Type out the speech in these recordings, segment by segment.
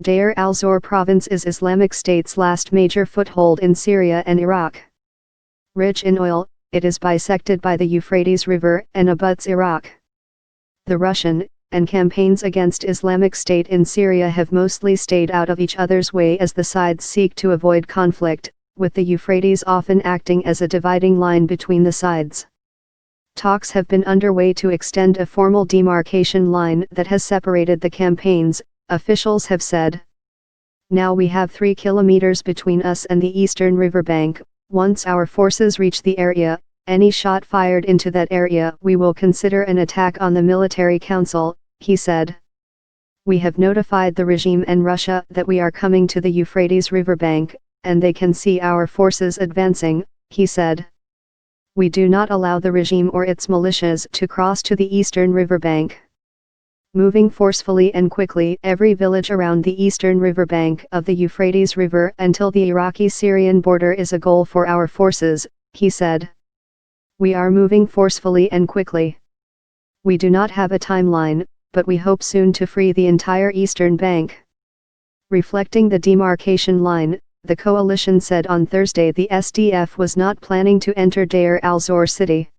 Deir al-Zor province is Islamic State's last major foothold in Syria and Iraq. Rich in oil, it is bisected by the Euphrates River and abuts Iraq. The Russian and campaigns against Islamic State in Syria have mostly stayed out of each other's way as the sides seek to avoid conflict, with the Euphrates often acting as a dividing line between the sides. Talks have been underway to extend a formal demarcation line that has separated the campaigns, officials have said. Now we have 3 kilometers between us and the eastern riverbank. Once our forces reach the area, any shot fired into that area we will consider an attack on the military council, he said. We have notified the regime and Russia that we are coming to the Euphrates riverbank, and they can see our forces advancing, he said. We do not allow the regime or its militias to cross to the eastern riverbank. Moving forcefully and quickly every village around the eastern riverbank of the Euphrates River until the Iraqi-Syrian border is a goal for our forces, he said. We are moving forcefully and quickly. We do not have a timeline, but we hope soon to free the entire eastern bank. Reflecting the demarcation line, the coalition said on Thursday the SDF was not planning to enter Deir al-Zor city.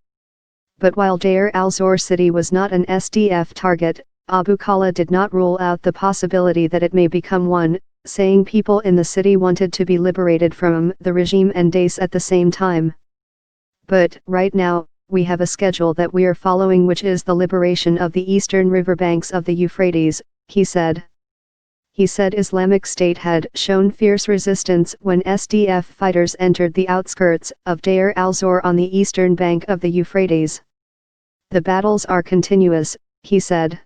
But while Deir al-Zor city was not an SDF target, Abu Khala did not rule out the possibility that it may become one, saying people in the city wanted to be liberated from the regime and Daesh at the same time. But, right now, we have a schedule that we are following, which is the liberation of the eastern riverbanks of the Euphrates, he said. He said Islamic State had shown fierce resistance when SDF fighters entered the outskirts of Deir al-Zor on the eastern bank of the Euphrates. The battles are continuous, he said.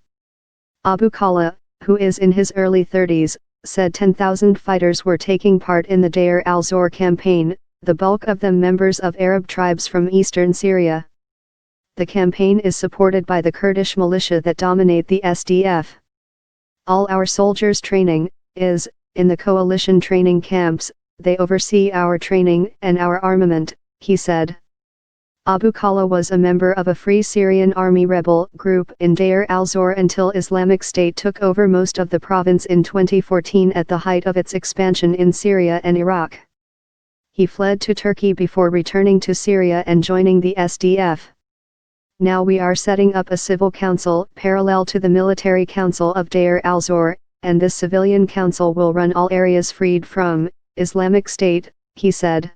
Abu Khala, who is in his early 30s, said 10,000 fighters were taking part in the Deir al-Zor campaign, the bulk of them members of Arab tribes from eastern Syria. The campaign is supported by the Kurdish militia that dominate the SDF. All our soldiers' training is in the coalition training camps. They oversee our training and our armament, he said. Abu Khala was a member of a Free Syrian Army rebel group in Deir al-Zor until Islamic State took over most of the province in 2014 at the height of its expansion in Syria and Iraq. He fled to Turkey before returning to Syria and joining the SDF. Now we are setting up a civil council parallel to the military council of Deir al-Zor, and this civilian council will run all areas freed from Islamic State, he said.